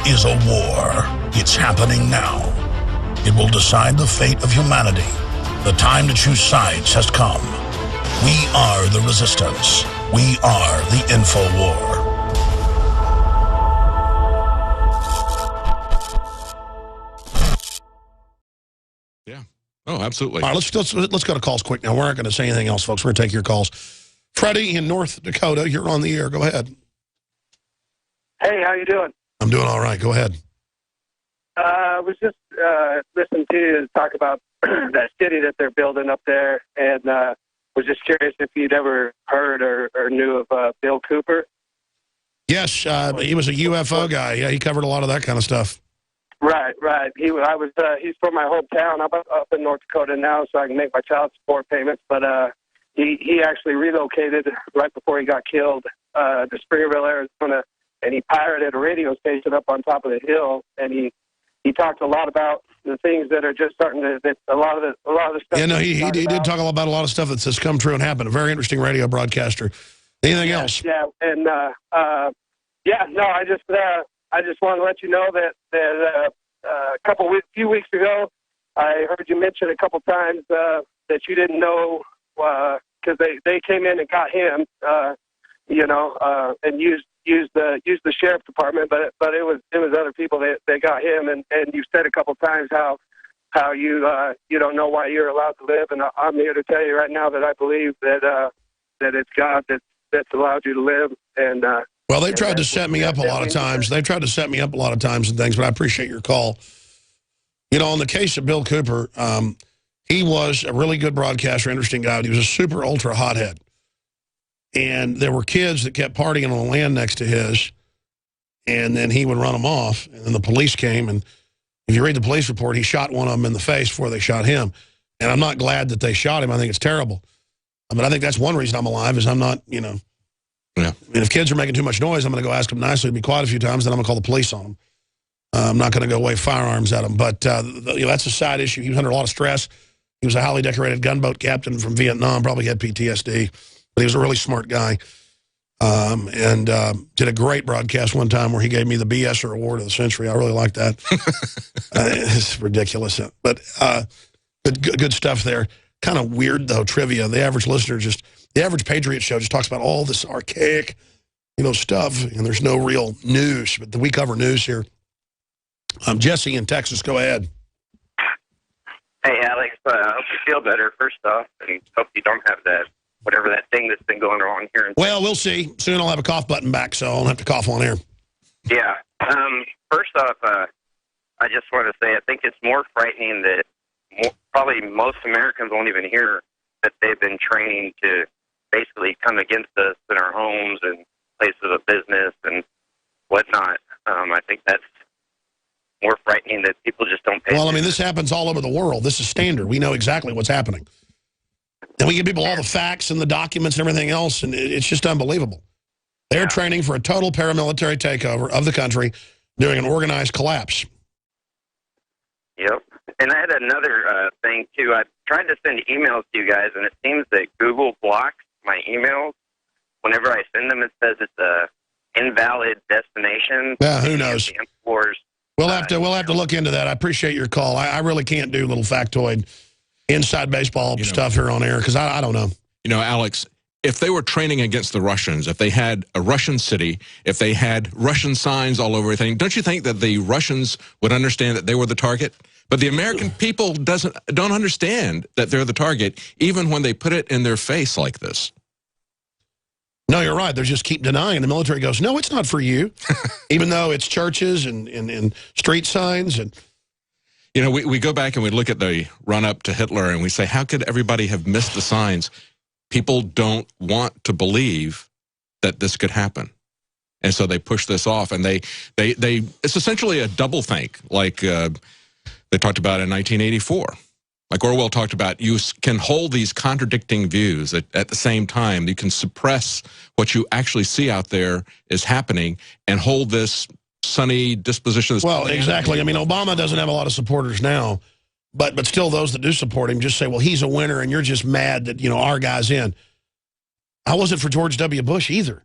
is a war. It's happening now. It will decide the fate of humanity. The time to choose sides has come. We are the resistance. We are the InfoWar. Yeah. Oh, absolutely. All right, let's go to calls quick now. We're not going to say anything else, folks. We're going to take your calls. Freddie in North Dakota, you're on the air. Go ahead. Hey, how you doing? I'm doing all right. Go ahead. I was just listening to you talk about that city that they're building up there, and was just curious if you'd ever heard or knew of Bill Cooper. Yes, he was a UFO guy. Yeah, he covered a lot of that kind of stuff. Right. He's from my hometown. I'm up in North Dakota now, so I can make my child support payments. But he actually relocated right before he got killed to Springerville, Arizona, and he pirated a radio station up on top of the hill, and he talked a lot about the things that are just starting to, that a lot of the stuff. Yeah, no, he did talk about a lot of stuff that's just come true and happened. A very interesting radio broadcaster. Anything else? Yeah, and I just wanted to let you know that few weeks ago, I heard you mention a couple times that you didn't know because they came in and got him, and used the sheriff's department, but it was other people that got him, and you said a couple times how you don't know why you're allowed to live, and I'm here to tell you right now that I believe that it's God that's allowed you to live, and well, they've tried to set me up a lot of times. They've tried to set me up a lot of times and things, but I appreciate your call. You know, in the case of Bill Cooper, he was a really good broadcaster, interesting guy. He was a super ultra hothead. And there were kids that kept partying on the land next to his, and then he would run them off, and then the police came, and if you read the police report, he shot one of them in the face before they shot him. And I'm not glad that they shot him. I think it's terrible. But I think that's one reason I'm alive is I'm not, Yeah. I mean, if kids are making too much noise, I'm going to go ask them nicely to be quiet a few times, then I'm going to call the police on them. I'm not going to go wave firearms at them. But that's a side issue. He was under a lot of stress. He was a highly decorated gunboat captain from Vietnam, probably had PTSD. But he was a really smart guy, and did a great broadcast one time where he gave me the BSer Award of the Century. I really liked that. It's ridiculous, but good stuff there. Kind of weird, though, trivia. The average listener the average Patriot show just talks about all this archaic, stuff, and there's no real news. But we cover news here. Jesse in Texas, go ahead. Hey, Alex, I hope you feel better, first off, and hope you don't have whatever that thing that's been going on here. Well, we'll see. Soon I'll have a cough button back, so I won't have to cough on air. Yeah. First off, I just want to say I think it's more frightening that probably most Americans won't even hear that they've been training to basically come against us in our homes and places of business and whatnot. I think that's more frightening that people just don't pay attention. Well, I mean, this happens all over the world. This is standard. We know exactly what's happening. And we give people all the facts and the documents and everything else, and it's just unbelievable. They're training for a total paramilitary takeover of the country during an organized collapse. Yep. And I had another thing, too. I tried to send emails to you guys, and it seems that Google blocks my emails. Whenever I send them, it says it's a invalid destination. Yeah, who knows? We'll have to look into that. I appreciate your call. I really can't do little factoid inside baseball stuff here on air because I don't know. Alex, if they were training against the Russians, if they had a Russian city, if they had Russian signs all over everything, don't you think that the Russians would understand that they were the target? But the American people don't understand that they're the target, even when they put it in their face like this. No, you're right. They just keep denying. The military goes, no, it's not for you, even though it's churches and street signs. And we go back and we look at the run-up to Hitler, and we say, how could everybody have missed the signs? People don't want to believe that this could happen. And so they push this off, and it's essentially a double think, like they talked about in 1984. Like Orwell talked about, you can hold these contradicting views at the same time. You can suppress what you actually see out there is happening and hold this sunny disposition. Well, exactly. I mean, Obama doesn't have a lot of supporters now, but still those that do support him just say, well, he's a winner and you're just mad that, our guy's in. I wasn't for George W. Bush either.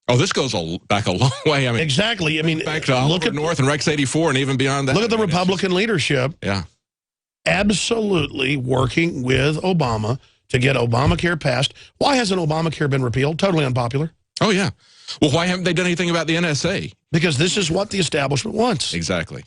Oh, this goes back a long way. I mean, exactly. I mean, back to Oliver North and Rex 84 and even beyond that. Look at the Republican leadership. Yeah. Absolutely working with Obama to get Obamacare passed. Why hasn't Obamacare been repealed? Totally unpopular. Oh, yeah. Well, why haven't they done anything about the NSA? Because this is what the establishment wants. Exactly.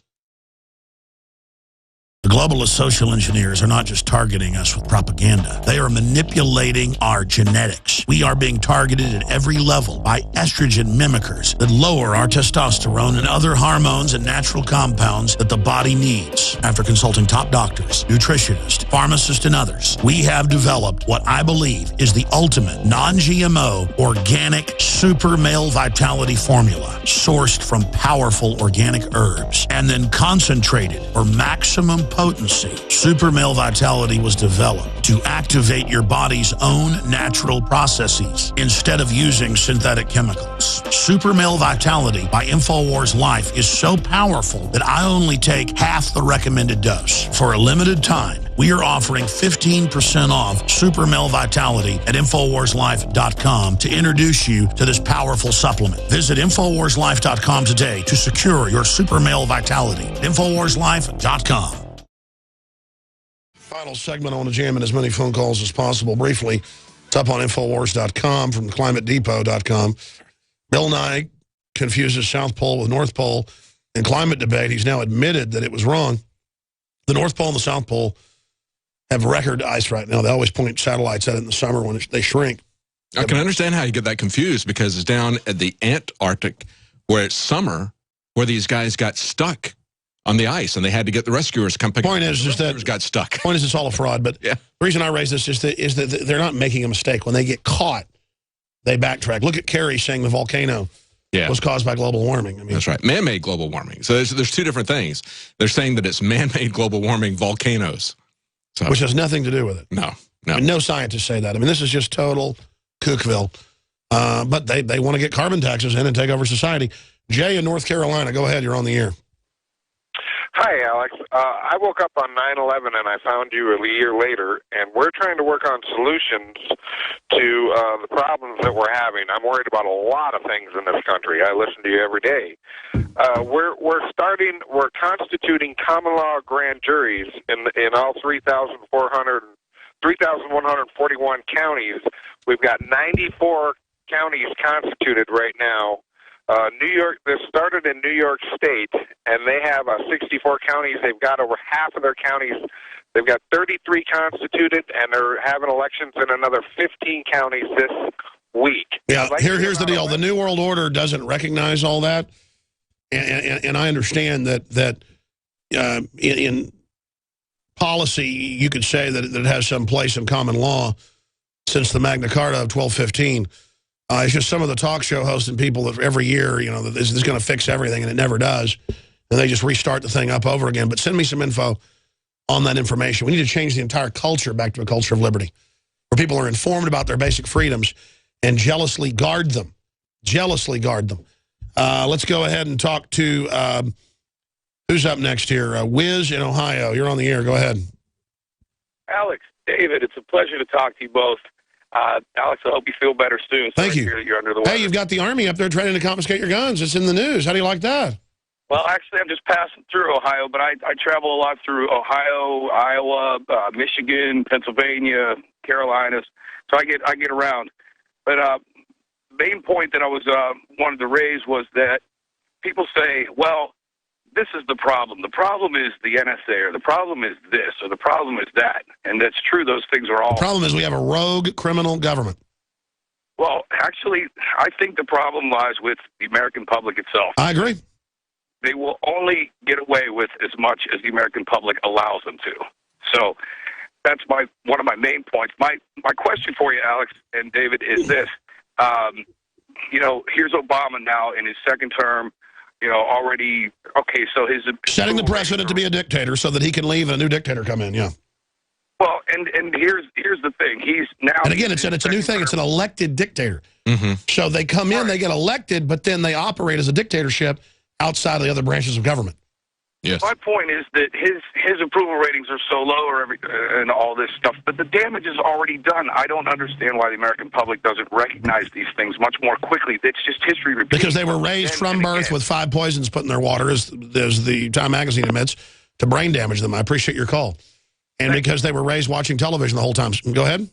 The globalist social engineers are not just targeting us with propaganda. They are manipulating our genetics. We are being targeted at every level by estrogen mimickers that lower our testosterone and other hormones and natural compounds that the body needs. After consulting top doctors, nutritionists, pharmacists, and others, we have developed what I believe is the ultimate non-GMO organic super male vitality formula sourced from powerful organic herbs and then concentrated for maximum potency. Super Male Vitality was developed to activate your body's own natural processes instead of using synthetic chemicals. Super Male Vitality by InfoWars Life is so powerful that I only take half the recommended dose. For a limited time, we are offering 15% off Super Male Vitality at InfoWarsLife.com to introduce you to this powerful supplement. Visit InfoWarsLife.com today to secure your Super Male Vitality. InfoWarsLife.com. Final segment, I want to jam in as many phone calls as possible. Briefly, it's up on Infowars.com from ClimateDepot.com. Bill Nye confuses South Pole with North Pole in climate debate. He's now admitted that it was wrong. The North Pole and the South Pole have record ice right now. They always point satellites at it in the summer when they shrink. I can understand how you get that confused because it's down at the Antarctic where it's summer where these guys got stuck on the ice, and they had to get the rescuers to come pick them up. Point is just that got stuck. Point is it's all a fraud, but yeah. The reason I raise this is that they're not making a mistake. When they get caught, they backtrack. Look at Kerry saying the volcano was caused by global warming. I mean, that's right, man-made global warming. So there's two different things. They're saying that it's man-made global warming volcanoes. So, which has nothing to do with it. No. I mean, no scientists say that. I mean, this is just total kookville. But they want to get carbon taxes in and take over society. Jay in North Carolina, go ahead. You're on the air. Hi, Alex. I woke up on 9/11 and I found you a year later, and we're trying to work on solutions to the problems that we're having. I'm worried about a lot of things in this country. I listen to you every day. We're constituting common law grand juries in all 3,141 counties. We've got 94 counties constituted right now. New York, this started in New York State, and they have 64 counties. They've got over half of their counties. They've got 33 constituted, and they're having elections in another 15 counties this week. Yeah, here's the deal. The New World Order doesn't recognize all that, and I understand that in policy, you could say that it has some place in common law since the Magna Carta of 1215. It's just some of the talk show hosts and people that every year, that this is going to fix everything, and it never does. And they just restart the thing up over again. But send me some info on that information. We need to change the entire culture back to a culture of liberty, where people are informed about their basic freedoms and jealously guard them. Jealously guard them. Let's go ahead and talk to, who's up next here? Wiz in Ohio. You're on the air. Go ahead. Alex, David, it's a pleasure to talk to you both. Alex, I hope you feel better soon. Thank you. You're under the weather. Hey, you've got the Army up there trying to confiscate your guns. It's in the news. How do you like that? Well, actually, I'm just passing through Ohio, but I travel a lot through Ohio, Iowa, Michigan, Pennsylvania, Carolinas. So I get around. But main point that I was wanted to raise was that people say, well, this is the problem. The problem is the NSA, or the problem is this, or the problem is that. And that's true. Those things are all. The problem is we have a rogue criminal government. Well, actually, I think the problem lies with the American public itself. I agree. They will only get away with as much as the American public allows them to. So that's one of my main points. My question for you, Alex and David, is this. Here's Obama now in his second term. Already, okay, so his... setting the precedent to be a dictator so that he can leave and a new dictator come in, yeah. Well, and here's the thing. He's now... And again, it's a new thing. It's an elected dictator. Mm-hmm. So they come in, they get elected, but then they operate as a dictatorship outside of the other branches of government. Yes. My point is that his approval ratings are so low, and all this stuff, but the damage is already done. I don't understand why the American public doesn't recognize these things much more quickly. It's just history repeating. Because they were raised from birth with 5 poisons put in their water, as the Time magazine admits, to brain damage them. I appreciate your call. And because they were raised watching television the whole time. Go ahead.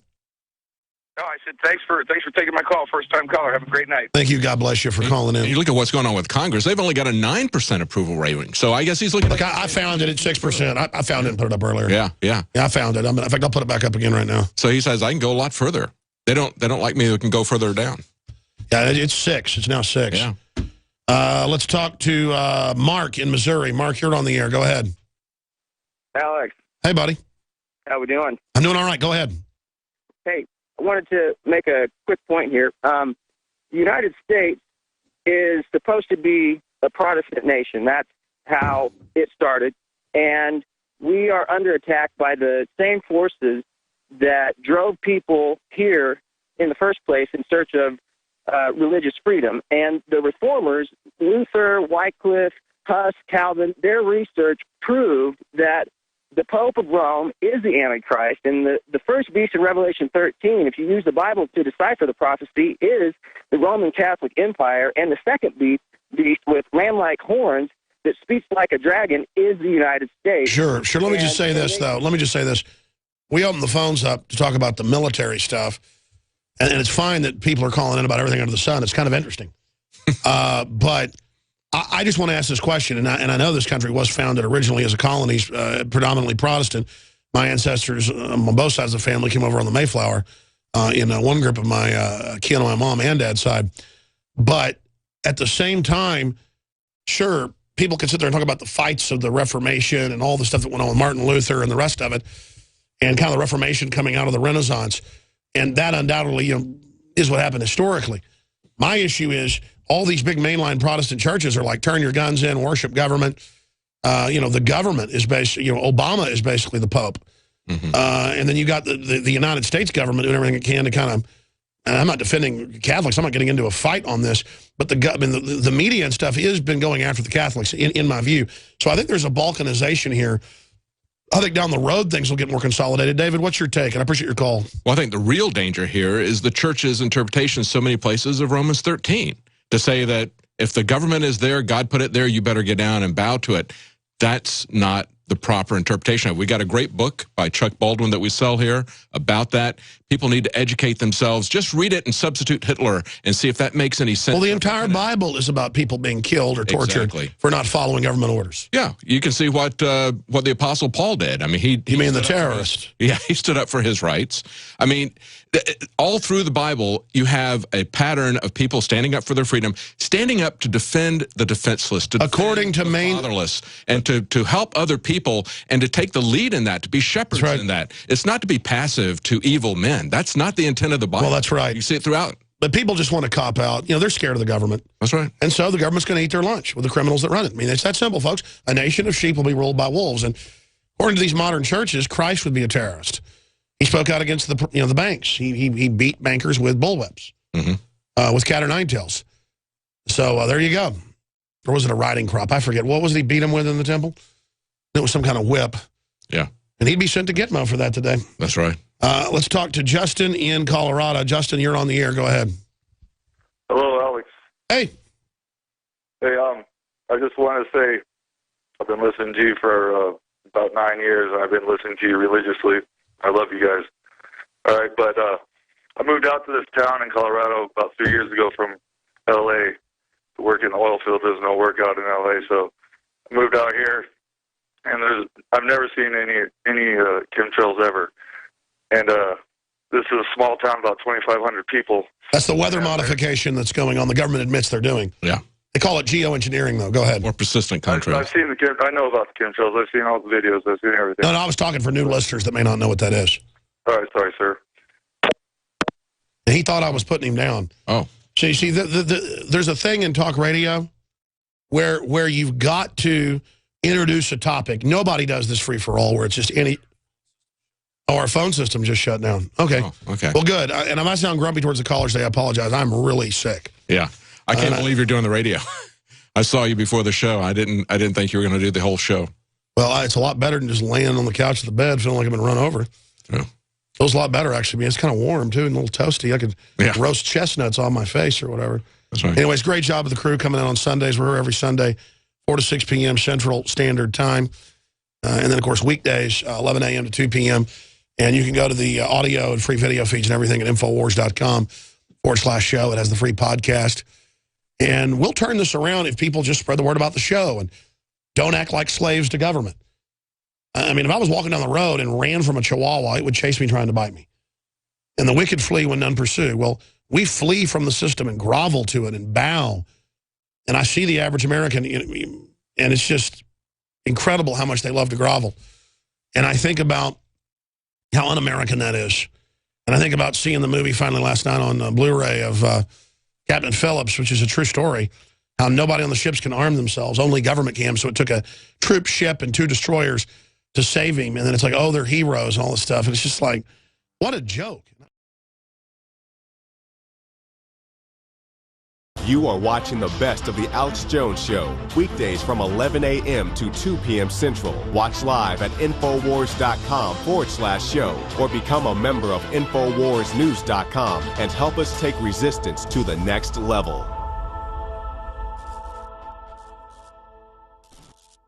No, I said thanks for taking my call. First time caller. Have a great night. Thank you. God bless you for calling in. You look at what's going on with Congress. They've only got a 9% approval rating. So I guess he's looking. Look, I found it at 6%. I found it and put it up earlier. Yeah. I found it. In fact, I'll put it back up again right now. So he says I can go a lot further. They don't like me. They can go further down. Yeah, it's 6. It's now 6. Yeah. Let's talk to Mark in Missouri. Mark, you're on the air. Go ahead. Alex, Hey, buddy. how we doing? I'm doing all right. Go ahead. Hey, I wanted to make a quick point here. The United States is supposed to be a Protestant nation. That's how it started. And we are under attack by the same forces that drove people here in the first place in search of religious freedom. And the reformers, Luther, Wycliffe, Huss, Calvin, their research proved that the Pope of Rome is the Antichrist, and the first beast in Revelation 13, if you use the Bible to decipher the prophecy, is the Roman Catholic Empire, and the second beast with lamb-like horns that speaks like a dragon is the United States. Sure. Let me just say this, though. Let me just say this. We opened the phones up to talk about the military stuff, and it's fine that people are calling in about everything under the sun. It's kind of interesting. But I just want to ask this question, and I know this country was founded originally as a colony, predominantly Protestant. My ancestors on both sides of the family came over on the Mayflower in one group of my kin on my mom and dad's side. But at the same time, sure, people can sit there and talk about the fights of the Reformation and all the stuff that went on with Martin Luther and the rest of it, and kind of the Reformation coming out of the Renaissance. And that undoubtedly is what happened historically. My issue is all these big mainline Protestant churches are like, turn your guns in, worship government. The government is basically, Obama is basically the Pope. Mm-hmm. And then you got the United States government doing everything it can to kind of, and I'm not defending Catholics, I'm not getting into a fight on this, but the media and stuff has been going after the Catholics, in my view. So I think there's a balkanization here. I think down the road things will get more consolidated. David, what's your take? And I appreciate your call. Well, I think the real danger here is the church's interpretation in so many places of Romans 13. To say that if the government is there, God put it there, you better get down and bow to it. That's not the proper interpretation. We got a great book by Chuck Baldwin that we sell here about that. People need to educate themselves. Just read it and substitute Hitler and see if that makes any sense. Well, the entire Bible is about people being killed or tortured for not following government orders. Yeah, you can see what the Apostle Paul did. I mean, You mean the terrorist? Yeah, he stood up for his rights. I mean, all through the Bible, you have a pattern of people standing up for their freedom, standing up to defend the defenseless, to according to the fatherless, and to help other people, and to take the lead in that, to be shepherds in that. It's not to be passive to evil men. That's not the intent of the Bible. Well, that's right. You see it throughout. But people just want to cop out. They're scared of the government. That's right. And so the government's going to eat their lunch with the criminals that run it. I mean, it's that simple, folks. A nation of sheep will be ruled by wolves. And according to these modern churches, Christ would be a terrorist. He spoke out against the banks. He beat bankers with bullwhips, with cat o' nine tails. So there you go. Or was it a riding crop? I forget. What was it he beat him with in the temple? It was some kind of whip. Yeah. And he'd be sent to Gitmo for that today. That's right. Let's talk to Justin in Colorado. Justin, you're on the air. Go ahead. Hello, Alex. Hey. Hey, I just want to say I've been listening to you for about 9 years, and I've been listening to you religiously. I love you guys. All right, but I moved out to this town in Colorado about 3 years ago from L.A. to work in the oil field. There's no work out in L.A., so I moved out here, and I've never seen any chemtrails ever. And this is a small town, about 2,500 people. That's the weather modification that's going on. The government admits they're doing. Yeah. They call it geoengineering, though. Go ahead. Or persistent chemtrails. I've seen I know about the chemtrails. I've seen all the videos. I've seen everything. No, I was talking for new listeners that may not know what that is. All right, sorry, sir. And he thought I was putting him down. Oh. So you see, there's a thing in talk radio where you've got to introduce a topic. Nobody does this free for all, where it's just any. Oh, our phone system just shut down. Okay. Oh, okay. Well, good. And I might sound grumpy towards the callers today. I apologize. I'm really sick. Yeah. I can't believe you're doing the radio. I saw you before the show. I didn't think you were going to do the whole show. Well, it's a lot better than just laying on the couch of the bed feeling like I've been run over. Yeah. Feels a lot better, actually. It's kind of warm, too, and a little toasty. I could roast chestnuts on my face or whatever. That's right. Anyways, great job with the crew coming in on Sundays. We're here every Sunday, 4 to 6 p.m. Central Standard Time. And then, of course, weekdays, 11 a.m. to 2 p.m. And you can go to the audio and free video feeds and everything at Infowars.com/show. It has the free podcast. And we'll turn this around if people just spread the word about the show and don't act like slaves to government. I mean, if I was walking down the road and ran from a chihuahua, it would chase me trying to bite me. And the wicked flee when none pursue. Well, we flee from the system and grovel to it and bow. And I see the average American, and it's just incredible how much they love to grovel. And I think about how un-American that is. And I think about seeing the movie finally last night on Blu-ray of Captain Phillips, which is a true story, how nobody on the ships can arm themselves, only government can. So it took a troop ship and 2 destroyers to save him. And then it's like, oh, they're heroes and all this stuff. And it's just like, what a joke. You are watching the best of the Alex Jones Show, weekdays from 11 a.m. to 2 p.m. Central. Watch live at Infowars.com/show or become a member of InfoWarsNews.com and help us take resistance to the next level.